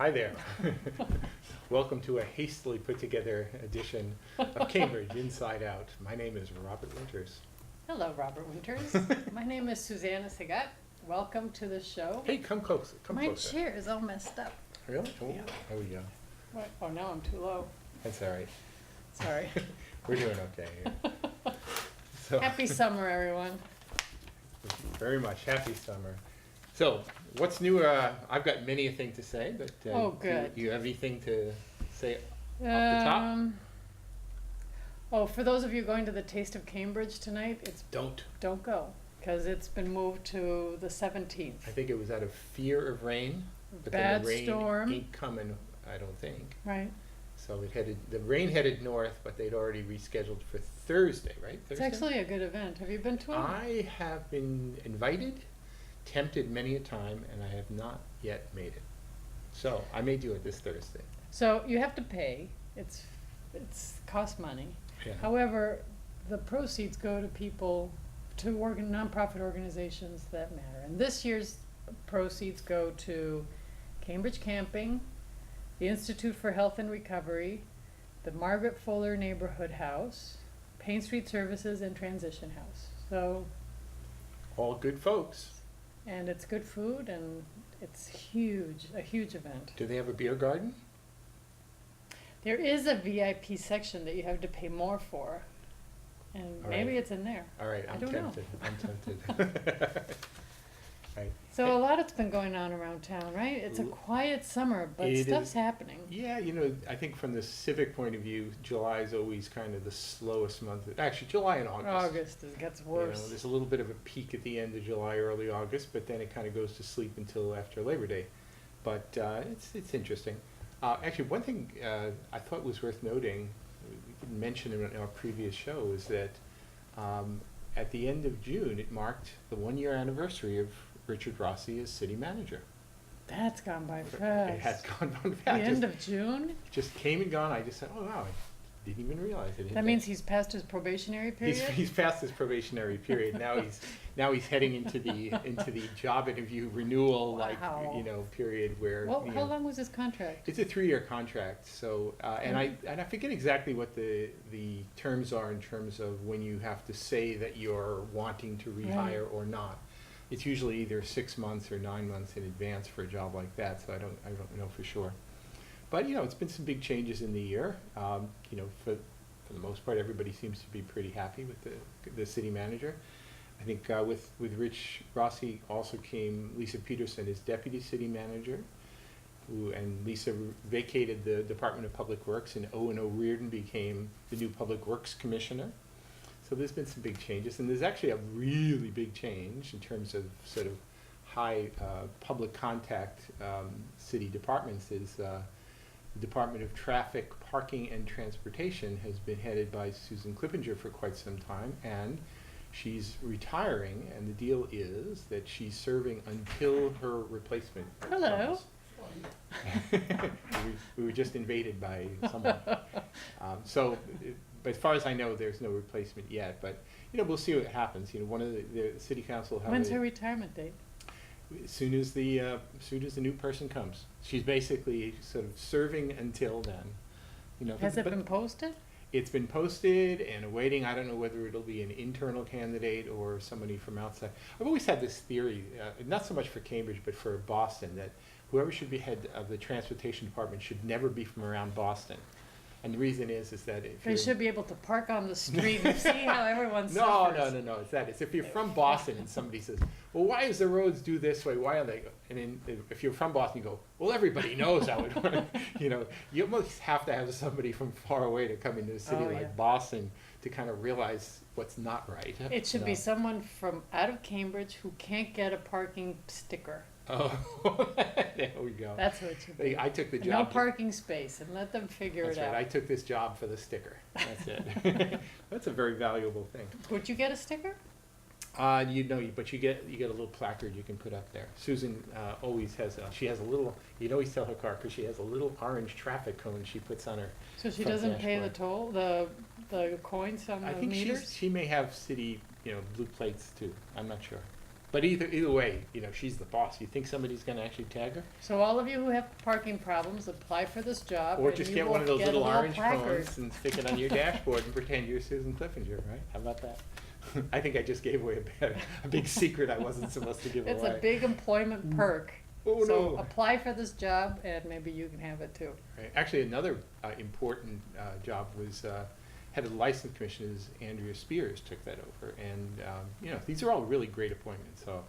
Hi there. Welcome to a hastily put together edition of Cambridge Inside Out. My name is Robert Winters. Hello, Robert Winters. My name is Susana Segat. Welcome to the show. Hey, come closer. Come My closer. chair is all messed up. Really? Oh, Yeah. there we go. What? Oh, now I'm too low. That's all right. Sorry. We're doing okay here. So, Happy summer, everyone. very much. Happy summer. So, what's new? I've got many a thing to say, but Oh, good. Do you have anything to say off the top? Oh, for those of you going to the Taste of Cambridge tonight, Don't go, because it's been moved to the 17th. I think it was out of fear of rain, but Bad then the rain storm. ain't coming, I don't think. Right. So the rain headed north, but they'd already rescheduled for Thursday, right? It's Thursday? actually a good event. Have you been to it? I have been invited, tempted many a time, and I have not yet made it. So I may do it this Thursday. So you have to pay. It's cost money. Yeah. However, the proceeds go to people, to nonprofit organizations that matter. And this year's proceeds go to Cambridge Camping, the Institute for Health and Recovery, the Margaret Fuller Neighborhood House, Payne Street Services, and Transition House. So, All good folks. and it's good food, and it's huge, a huge event. Do they have a beer garden? There is a VIP section that you have to pay more for, and All maybe right. it's in there. All right, I I'm don't know. tempted. I'm tempted. Right. So a lot has been going on around town, right? It's a quiet summer, but It stuff's is. happening. Yeah, I think from the civic point of view, July is always kind of the slowest month. Actually, July and August. August it gets worse. There's a little bit of a peak at the end of July, early August, but then it kind of goes to sleep until after Labor Day. But it's interesting. Actually, one thing I thought was worth noting, we didn't mention in our previous show, is that at the end of June, it marked the 1-year anniversary of Richard Rossi as city manager. That's gone by fast. It has gone by The fast. end of June? Just came and gone. I just said, oh wow, I didn't even realize it. That means he's passed his probationary period? He's past his probationary period. Now he's heading into the job interview renewal Wow. period where Well, how long was his contract? it's a 3-year contract. So and I forget exactly what the terms are in terms of when you have to say that you're wanting to rehire or not. It's usually either 6 months or 9 months in advance for a job like that. So I don't know for sure. But it's been some big changes in the year. For the most part, everybody seems to be pretty happy with the city manager. I think with Rich Rossi also came Lisa Peterson as deputy city manager, and Lisa vacated the Department of Public Works, and Owen O'Riordan became the new Public Works Commissioner. So there's been some big changes, and there's actually a really big change in terms of sort of high public contact city departments. Is the Department of Traffic, Parking, and Transportation has been headed by Susan Clippinger for quite some time, and she's retiring, and the deal is that she's serving until her replacement Hello. comes. we were just invaded by someone. But as far as I know, there's no replacement yet, but we'll see what happens. One of the city council will have When's her retirement date? as soon as the new person comes. She's basically sort of serving until then. Has it been posted? It's been posted and awaiting. I don't know whether it'll be an internal candidate or somebody from outside. I've always had this theory, not so much for Cambridge, but for Boston, that whoever should be head of the transportation department should never be from around Boston. And the reason is that if They should be able to park on the street and see how everyone No, suffers. no. It's if you're from Boston and somebody says, "Well, why is the roads do this way? Why are they?" And then if you're from Boston, you go, "Well, everybody knows how it works." You almost have to have somebody from far away to come into a city like Boston to kind of realize what's not right. It should be someone from out of Cambridge who can't get a parking sticker. Oh, there we go. That's what it should be. I took the No job. parking space, and let them figure That's it out. right. I took this job for the sticker. That's it. That's a very valuable thing. Would you get a sticker? But you get a little placard you can put up there. Susan always has. She has a little. You'd always tell her car because she has a little orange traffic cone she puts on her. So she front doesn't pay the dashboard. toll, the coins on I the think meters? she may have city blue plates too. I'm not sure. But either way, she's the boss. You think somebody's gonna actually tag her? So all of you who have parking problems, apply for this job. Or and just you get will one of those get a little orange placard. cones and stick it on your dashboard and pretend you're Susan Cliffinger, right? How about that? I think I just gave away a big secret I wasn't supposed to give away. It's a big employment perk. Oh, So no. apply for this job and maybe you can have it too. Right. Actually, another important job was head of the license commission is Andrea Spears took that over, and these are all really great appointments. So,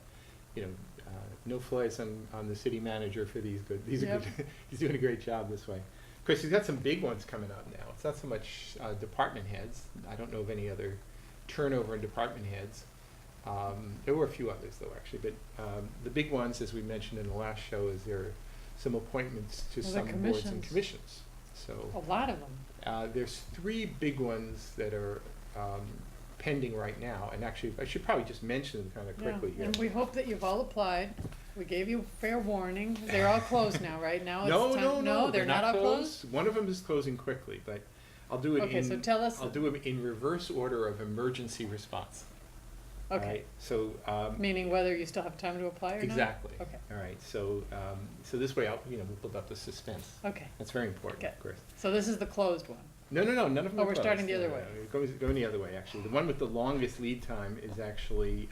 no flies on the city manager for these good. These are good. He's doing a great job this way. Of course, he's got some big ones coming up now. It's not so much department heads. I don't know of any other turnover in department heads. There were a few others though, actually, but the big ones, as we mentioned in the last show, is there are some appointments to Well, some the boards and commissions. commissions. So A lot of them. there's 3 big ones that are pending right now, and actually I should probably just mention them kind of Yeah, quickly here. and we hope that you've all applied. We gave you fair warning. They're all closed now, right? Now it's time. No, they're not all closed? One of them is closing quickly, but I'll do it Okay, so tell us. I'll do them in reverse order of emergency response. Okay, Right? So meaning whether you still have time to apply or not? exactly. Okay, All right. So this way we'll build up the suspense. okay. That's very important, Okay. of course. So this is the closed one. No, none of them Oh, are we're starting closed. the other way. Going the other way, actually. The one with the longest lead time is actually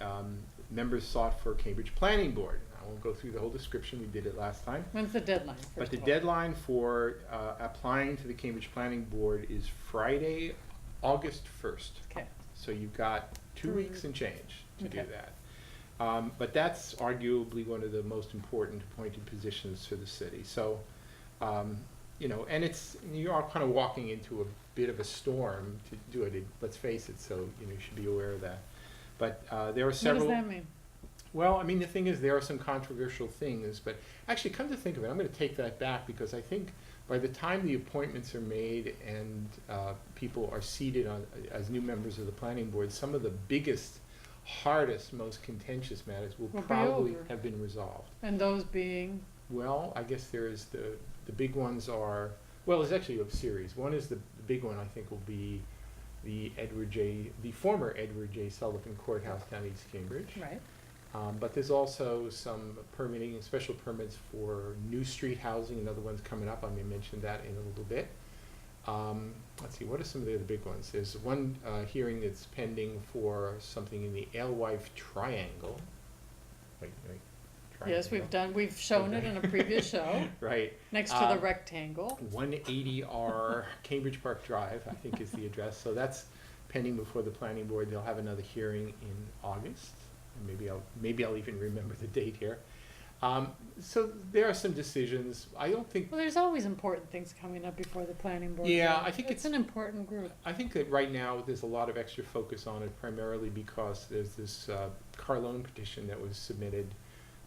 members sought for Cambridge Planning Board. I won't go through the whole description. We did it last time. When's the deadline, first But the of all? deadline for applying to the Cambridge Planning Board is Friday, August 1st. Okay, So you've got 2 weeks and change to do Okay. that. But that's arguably one of the most important appointed positions for the city. So, and you are kind of walking into a bit of a storm to do it. Let's face it. So you should be aware of that. But there are what several. does that mean? Well, I mean, the thing is, there are some controversial things, but actually, come to think of it, I'm going to take that back because I think by the time the appointments are made and people are seated as new members of the planning board, some of the biggest, hardest, most contentious matters will Will be probably over. have been resolved. And those being, Well, I guess there's the big ones are, well, there's actually a series. One is the big one, I think, will be the former Edward J. Sullivan Courthouse down East Cambridge. right? But there's also some permitting and special permits for new street housing, another one's coming up. I'm gonna mention that in a little bit. Let's see, what are some of the other big ones? There's one hearing that's pending for something in the Alewife Triangle. Wait, Yes, triangle. we've shown it in a previous show, Right. next to the rectangle. 180R Cambridge Park Drive, I think is the address. So that's pending before the planning board. They'll have another hearing in August. And maybe I'll even remember the date here. So there are some decisions. I don't think. Well, there's always important things coming up before the planning board. Yeah, though. I think It's an important group. I think that right now there's a lot of extra focus on it, primarily because there's this Carlone petition that was submitted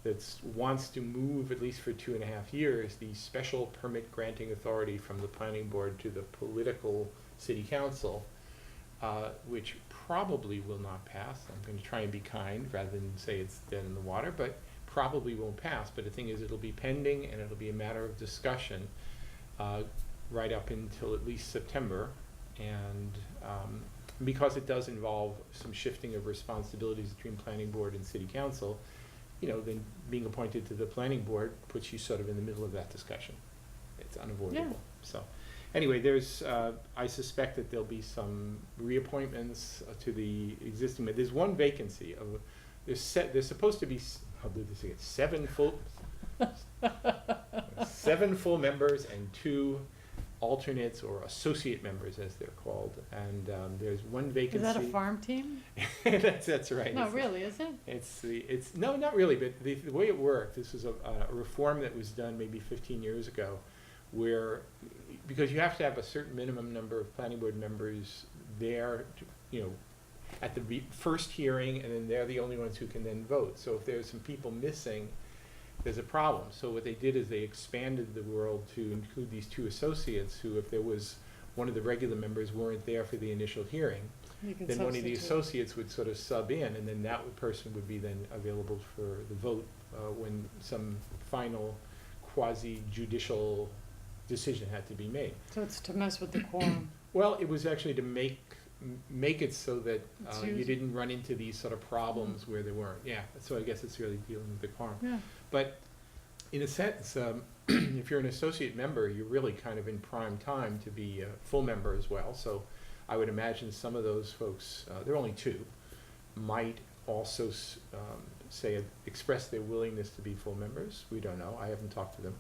that wants to move, at least for 2.5 years, the special permit granting authority from the planning board to the political city council, which probably will not pass. I'm going to try and be kind rather than say it's dead in the water, but probably won't pass. But the thing is, it'll be pending and it'll be a matter of discussion right up until at least September. And because it does involve some shifting of responsibilities between planning board and city council, then being appointed to the planning board puts you sort of in the middle of that discussion. It's unavoidable. Yeah. So anyway, I suspect that there'll be some reappointments to the existing, there's one vacancy. There's supposed to be, I'll do this again, 7 full members and 2 alternates or associate members, as they're called. And there's one vacancy. Is that a farm team? That's right. No, really, is it? It's no, not really, but the way it worked, this was a reform that was done maybe 15 years ago, where, because you have to have a certain minimum number of planning board members there, at the first hearing, and then they're the only ones who can then vote. So if there's some people missing, there's a problem. So what they did is they expanded the world to include these 2 associates who, if there was one of the regular members weren't there for the initial hearing, You can then one of the substitute. associates would sort of sub in, and then that person would be then available for the vote when some final quasi-judicial decision had to be made. So it's to mess with the quorum. Well, it was actually to make make it so that It's you used- didn't run into these sort of problems where there weren't. Yeah, so I guess it's really dealing with the quorum. Yeah, But in a sense, if you're an associate member, you're really kind of in prime time to be a full member as well. So I would imagine some of those folks, there are only two, might also express their willingness to be full members. We don't know. I haven't talked to them.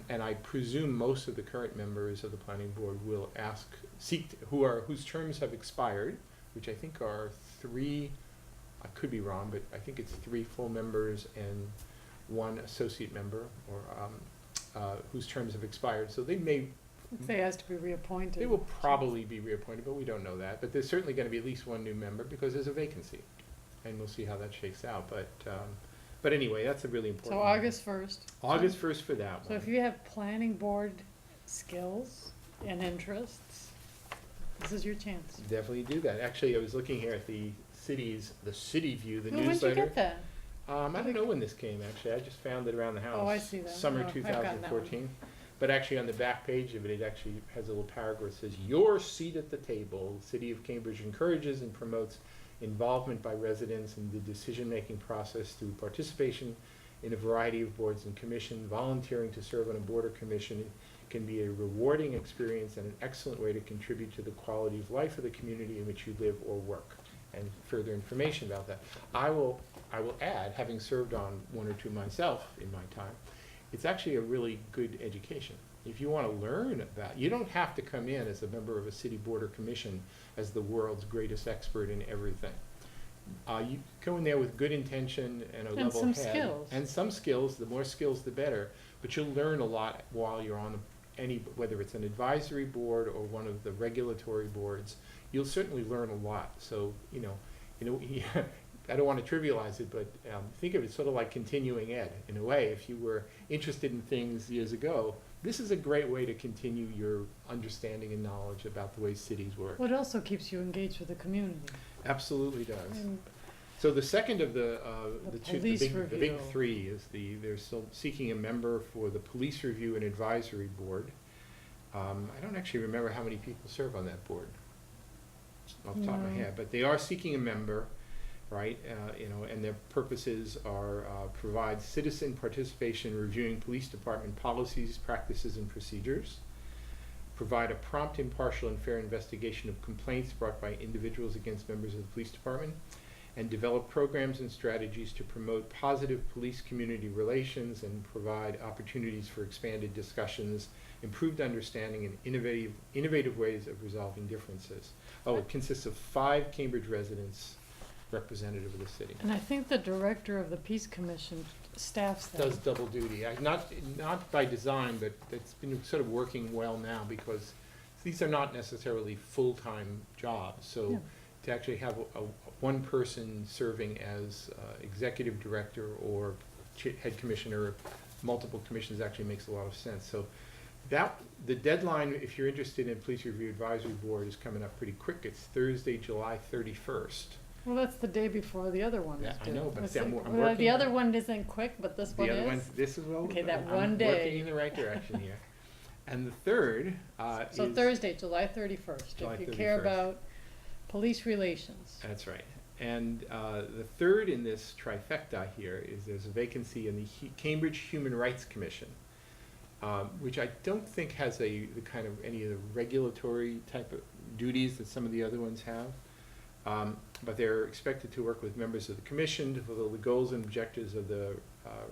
And I presume most of the current members of the planning board will whose terms have expired, which I think are 3, I could be wrong, but I think it's 3 full members and 1 associate member, or whose terms have expired. So they may, if they ask to be reappointed. they will probably be reappointed, but we don't know that. But there's certainly gonna be at least 1 new member because there's a vacancy. And we'll see how that shakes out. But anyway, that's a really important So one. August 1st. August 1st for that So one. if you have planning board skills and interests, this is your chance. Definitely do that. Actually, I was looking here at the City View, the Oh, when'd you newsletter. get that? I don't know when this came, actually. I just found it around the house. Oh, I see that. Summer Oh, I've gotten that one. 2014. But actually, on the back page of it, it actually has a little paragraph that says, "Your seat at the table. The City of Cambridge encourages and promotes involvement by residents in the decision-making process through participation in a variety of boards and commissions. Volunteering to serve on a board or commission can be a rewarding experience and an excellent way to contribute to the quality of life of the community in which you live or work." And further information about that. I will add, having served on 1 or 2 myself in my time, it's actually a really good education. If you want to learn about, you don't have to come in as a member of a city board or commission as the world's greatest expert in everything. You go in there with good intention and a And level some head. skills. And some skills, the more skills the better, but you'll learn a lot while you're on whether it's an advisory board or one of the regulatory boards, you'll certainly learn a lot. So, I don't want to trivialize it, but think of it sort of like continuing ed. In a way, if you were interested in things years ago, this is a great way to continue your understanding and knowledge about the way cities work. Well, it also keeps you engaged with the community. Absolutely does. And So the second of the police big review. 3 is they're still seeking a member for the police review and advisory board. I don't actually remember how many people serve on that board off the top of my No. head, but they are seeking a member, right? And their purposes are provide citizen participation in reviewing police department policies, practices, and procedures. Provide a prompt, impartial, and fair investigation of complaints brought by individuals against members of the police department. And develop programs and strategies to promote positive police-community relations and provide opportunities for expanded discussions, improved understanding, and innovative ways of resolving differences. Oh, it consists of 5 Cambridge residents representative of the city. And I think the director of the Peace Commission staffs that. Does double duty, not by design, but it's been sort of working well now because these are not necessarily full-time jobs. So Yeah. to actually have one person serving as executive director or head commissioner, multiple commissions actually makes a lot of sense. So the deadline, if you're interested in Police Review Advisory Board, is coming up pretty quick. It's Thursday, July 31st. Well, that's the day before the other one is Yeah, I due. know, but It's I'm like- wor- I'm well, working the on other it. one isn't quick, but this one The other is. one's, this is well. Okay, that I'm one day. working in the right direction here. And the third So is. Thursday, July 31st, July if you care 31st. about police relations. That's right. And the third in this trifecta here is there's a vacancy in the Cambridge Human Rights Commission, which I don't think has the kind of any of the regulatory type of duties that some of the other ones have. But they're expected to work with members of the commission to fulfill the goals and objectives of the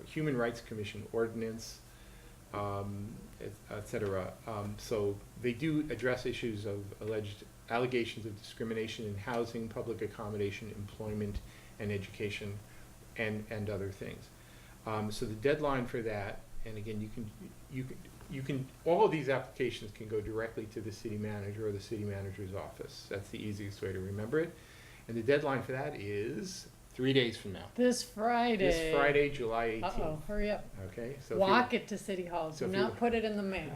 Human Rights Commission ordinance, et cetera. So they do address issues of alleged allegations of discrimination in housing, public accommodation, employment, and education, and other things. So the deadline for that, and again, you can all of these applications can go directly to the city manager or the city manager's office. That's the easiest way to remember it. And the deadline for that is 3 days from now. This Friday. This Friday, July 18th. Uh-oh, hurry up. Okay, so if Walk it to City Hall, so do if you- not put it in the mail.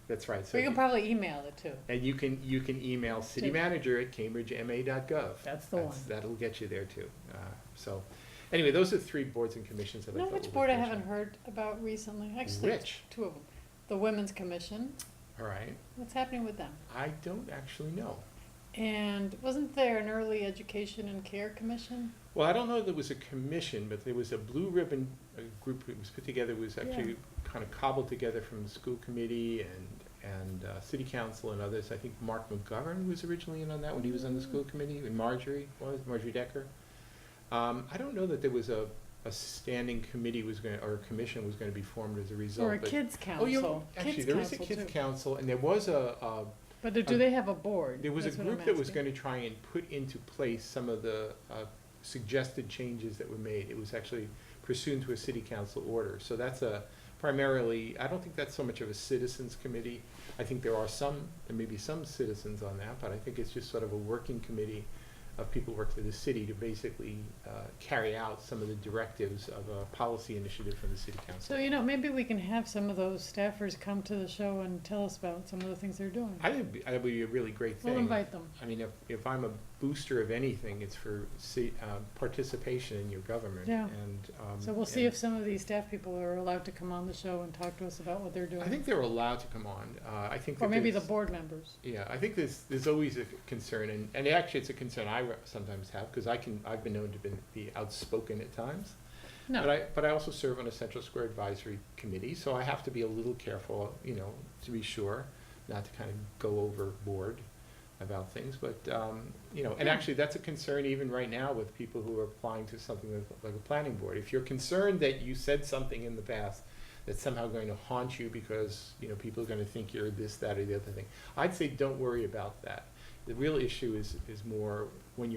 That's right. So We can probably email it too. and you can email citymanager@cambridgema.gov. That's the one. That'll get you there too. So anyway, those are 3 boards and commissions that I You know thought which were board I worth haven't mentioning. heard about recently? Actually, Which? 2 of them. The Women's Commission. All right. What's happening with them? I don't actually know. And wasn't there an early education and care commission? Well, I don't know if there was a commission, but there was a blue ribbon group that was put together, was actually kind of cobbled together from the school committee and city council and others. I think Mark McGovern was originally in on that when he was on the school committee, and Marjorie Decker. I don't know that there was a standing committee or a commission was going to be formed as a result. Or a kids council? Oh, yeah, actually, there was a kids council, and there was but do they have a board? there was That's a what I'm group that was asking. going to try and put into place some of the suggested changes that were made. It was actually pursuant to a city council order. So that's primarily, I don't think that's so much of a citizens committee. I think there may be some citizens on that, but I think it's just sort of a working committee of people who work for the city to basically carry out some of the directives of a policy initiative from the city council. So, maybe we can have some of those staffers come to the show and tell us about some of the things they're doing. I think that would be a really great thing. We'll invite them. I mean, if I'm a booster of anything, it's for participation in your government. Yeah. And, So we'll see if some of these staff people are allowed to come on the show and talk to us about what they're doing. I think they're allowed to come on. I think Or that maybe the there's- board members. Yeah, I think there's always a concern, and actually it's a concern I sometimes have, because I've been known to be outspoken at times. No. But I also serve on a Central Square Advisory Committee, so I have to be a little careful, to be sure, not to kind of go overboard about things. But, and actually that's a concern even right now with people who are applying to something like a planning board. If you're concerned that you said something in the past that's somehow going to haunt you because, people are going to think you're this, that, or the other thing, I'd say don't worry about that. The real issue is more when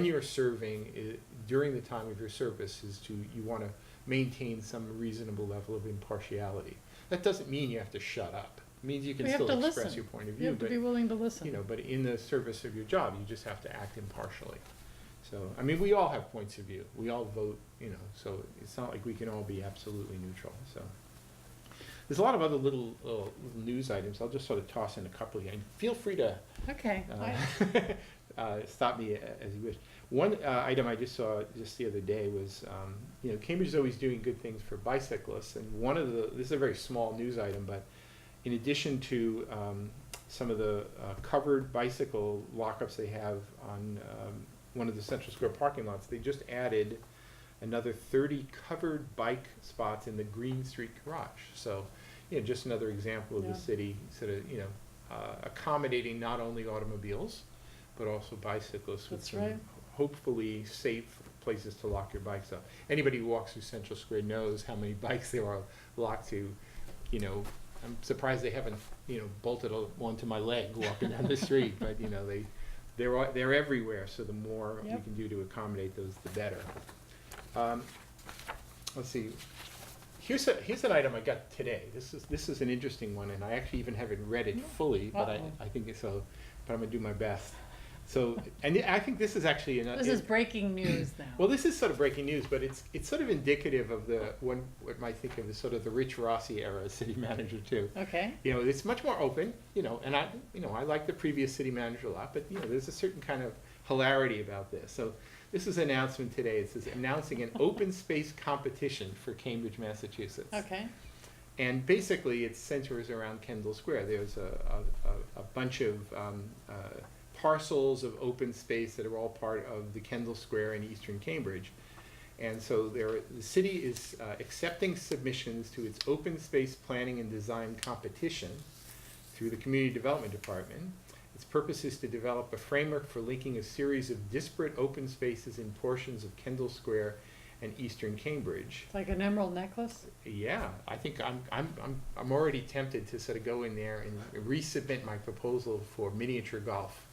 you're serving, during the time of your service, you want to maintain some reasonable level of impartiality. That doesn't mean you have to shut up. It means you can We have still to express listen. your point of You view, have to but be willing to listen. but in the service of your job, you just have to act impartially. So, I mean, we all have points of view. We all vote, so it's not like we can all be absolutely neutral. So, there's a lot of other little news items. I'll just sort of toss in a couple here. And feel free to Okay. stop me as you wish. One item I just saw just the other day was, Cambridge is always doing good things for bicyclists, and this is a very small news item, but in addition to some of the covered bicycle lockups they have on one of the Central Square parking lots, they just added another 30 covered bike spots in the Green Street garage. So, just another example of the city sort of, accommodating not only automobiles, but also bicyclists with That's some right. hopefully safe places to lock your bikes up. Anybody who walks through Central Square knows how many bikes there are locked to. I'm surprised they haven't, bolted one to my leg walking down the street, but they're everywhere. So the more we can do to accommodate those, the better. Let's see. Here's an item I got today. This is an interesting one, and I actually even haven't read it fully, but I think it's so. But I'm gonna do my best. So, and I think this is actually This is breaking news now. well, this is sort of breaking news, but it's sort of indicative of what might think of as sort of the Rich Rossi era as city manager too. Okay. It's much more open, and I like the previous city manager a lot, but there's a certain kind of hilarity about this. So this is an announcement today. It says announcing an open space competition for Cambridge, Massachusetts. Okay. And basically it centers around Kendall Square. There's a bunch of parcels of open space that are all part of the Kendall Square in eastern Cambridge. And so the city is accepting submissions to its open space planning and design competition through the Community Development Department. Its purpose is to develop a framework for linking a series of disparate open spaces in portions of Kendall Square and eastern Cambridge. It's like an emerald necklace? Yeah, I think I'm already tempted to sort of go in there and resubmit my proposal for miniature golf.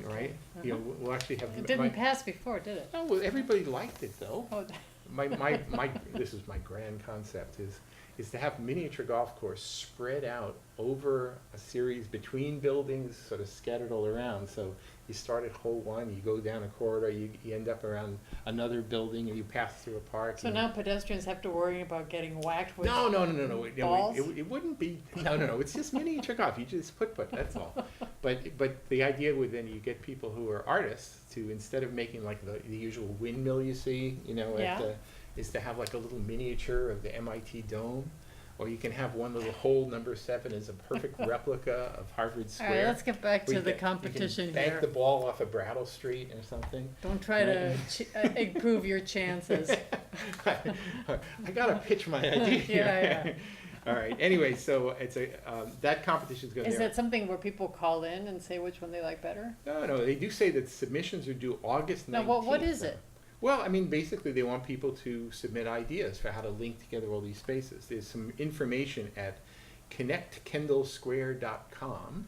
Right? Uh-huh. We'll actually have. It didn't pass before, did it? Oh, well, everybody liked it though. Oh, My this is my grand concept is to have miniature golf course spread out over a series between buildings, sort of scattered all around. So you start at hole 1, you go down a corridor, you end up around another building, and you pass through a park. so now pedestrians have to worry about getting whacked with No. balls? It wouldn't be. No. It's just miniature golf. You just put. That's all. But the idea would then you get people who are artists to, instead of making like the usual windmill you see, Yeah. is to have like a little miniature of the MIT dome, or you can have one little hole, number 7 is a perfect replica of Harvard All Square. right, let's get back Where to you the can- competition you can bank here. the ball off of Brattle Street or something. Don't try to improve your chances. I gotta pitch my idea here. Yeah. All right, anyway, so it's that competition's going Is there. that something where people call in and say which one they like better? No, they do say that submissions are due August 19th. No, what is it? Well, I mean, basically, they want people to submit ideas for how to link together all these spaces. There's some information at connectkendallsquare.com.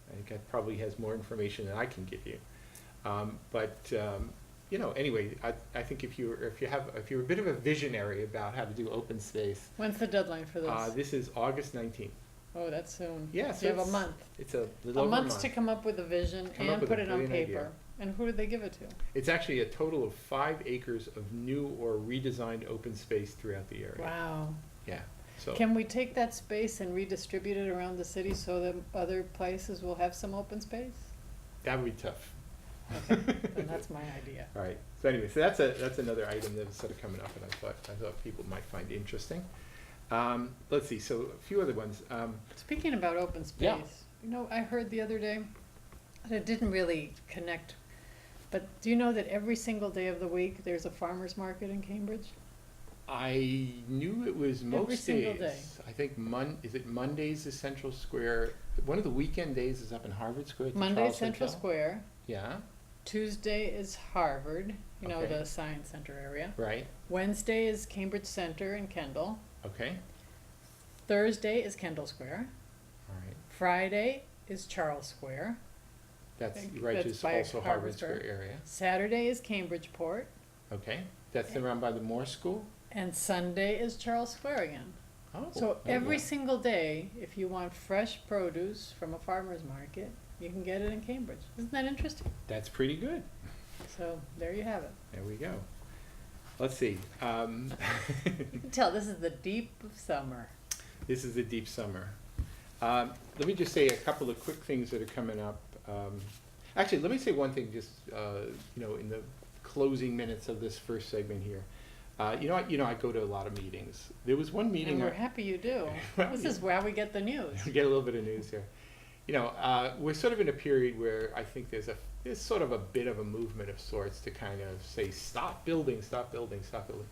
I think that probably has more information than I can give you. Anyway, I think if you're a bit of a visionary about how to do open space, When's the deadline for this? this is August 19th. Oh, that's soon. Yeah, So you have a month. It's a little A over month to come up with a vision Come up and with put a it on brilliant paper. idea. And who do they give it to? It's actually a total of 5 acres of new or redesigned open space throughout the area. Wow. Yeah. So Can we take that space and redistribute it around the city so that other places will have some open space? that would be tough. Okay, then that's my idea. All right. So anyway, so that's another item that was sort of coming up, and I thought people might find interesting. Let's see. So a few other ones. Speaking about open space, Yeah. I heard the other day, and it didn't really connect, but do you know that every single day of the week there's a farmer's market in Cambridge? I knew it was most Every single days. day. I think is it Mondays is Central Square. One of the weekend days is up in Harvard Square. At the Monday Charles Central Hotel. Square, Yeah. Tuesday is Harvard, Okay. the Science Center area. Right. Wednesday is Cambridge Center in Kendall. Okay. Thursday is Kendall Square. All right. Friday is Charles Square. That's Think right. that's Is by also Harvard Harvard Square Square. area. Saturday is Cambridgeport. Okay. That's around by the Moore School. And Sunday is Charles Square again. Oh. So there you every go. single day, if you want fresh produce from a farmer's market, you can get it in Cambridge. Isn't that interesting? That's pretty good. So there you have it. There we go. Let's see. You can tell this is the deep of summer. This is the deep summer. Let me just say a couple of quick things that are coming up. Actually, let me say one thing just, in the closing minutes of this first segment here. I go to a lot of meetings. There was one meeting. And we're happy you do. Well, This is where we get the news. We get a little bit of news here. We're sort of in a period where I think there's sort of a bit of a movement of sorts to kind of say, stop building, stop building, stop building.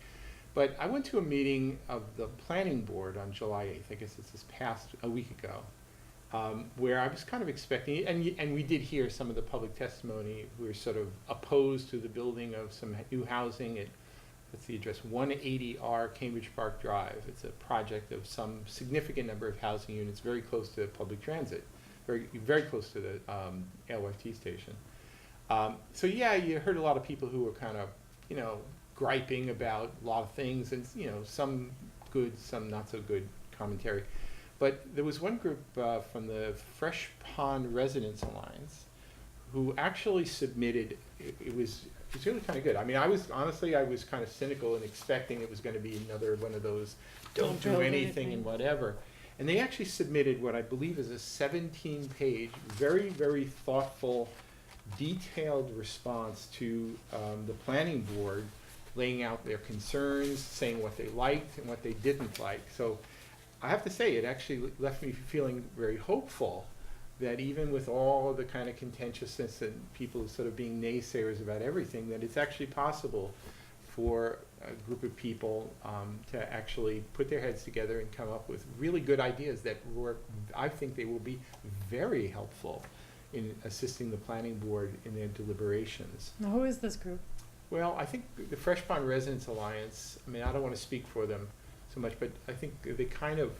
But I went to a meeting of the planning board on July 8th, I guess it's this past a week ago, where I was kind of expecting, and we did hear some of the public testimony. We were sort of opposed to the building of some new housing at, what's the address, 180R Cambridge Park Drive. It's a project of some significant number of housing units very close to public transit, very, very close to the LRT station. So yeah, you heard a lot of people who were kind of, griping about a lot of things, and some good, some not so good commentary. But there was one group from the Fresh Pond Residents Alliance who actually submitted. It was really kind of good. I mean, I was kind of cynical and expecting it was going to be another one of those don't do build anything and whatever. And they actually submitted what I believe is a 17-page, very, very thoughtful, detailed response to the planning board, laying out their concerns, saying what they liked and what they didn't like. So I have to say, it actually left me feeling very hopeful that even with all the kind of contentiousness and people sort of being naysayers about everything, that it's actually possible for a group of people to actually put their heads together and come up with really good ideas that I think they will be very helpful in assisting the planning board in their deliberations. Now, who is this group? Well, I think the Fresh Pond Residents Alliance, I mean, I don't want to speak for them so much, but I think they kind of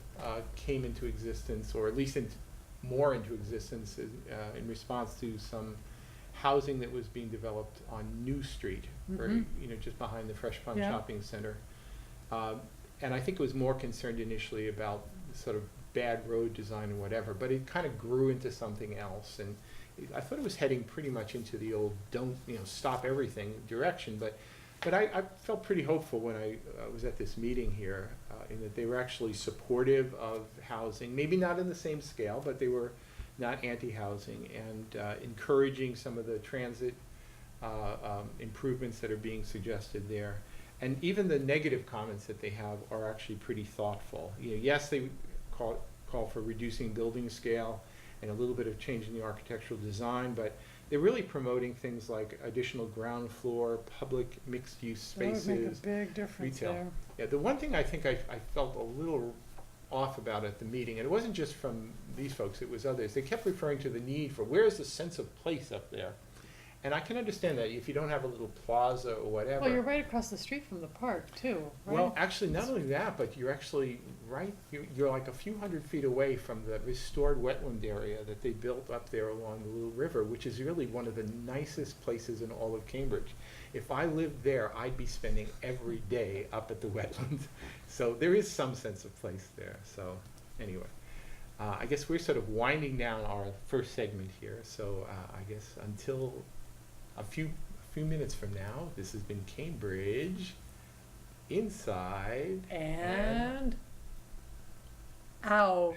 came into existence, or at least more into existence in response to some housing that was being developed on New Street, Mhm. just behind the Fresh Pond Yeah. Shopping Center. And I think it was more concerned initially about sort of bad road design and whatever, but it kind of grew into something else. And I thought it was heading pretty much into the old don't, stop everything direction. But I felt pretty hopeful when I was at this meeting here in that they were actually supportive of housing, maybe not in the same scale, but they were not anti-housing, and encouraging some of the transit improvements that are being suggested there. And even the negative comments that they have are actually pretty thoughtful. You know, yes, they call for reducing building scale and a little bit of change in the architectural design, but they're really promoting things like additional ground floor, public mixed-use spaces. That would make a big difference retail. there. Yeah, the one thing I think I felt a little off about at the meeting, and it wasn't just from these folks, it was others, they kept referring to the need for, where's the sense of place up there? And I can understand that if you don't have a little plaza or whatever. Well, you're right across the street from the park too, right? Well, actually, not only that, but you're actually right, you're like a few hundred feet away from the restored wetland area that they built up there along the Little River, which is really one of the nicest places in all of Cambridge. If I lived there, I'd be spending every day up at the wetland. So there is some sense of place there. So anyway, I guess we're sort of winding down our first segment here. So I guess until a few minutes from now, this has been Cambridge Inside And out.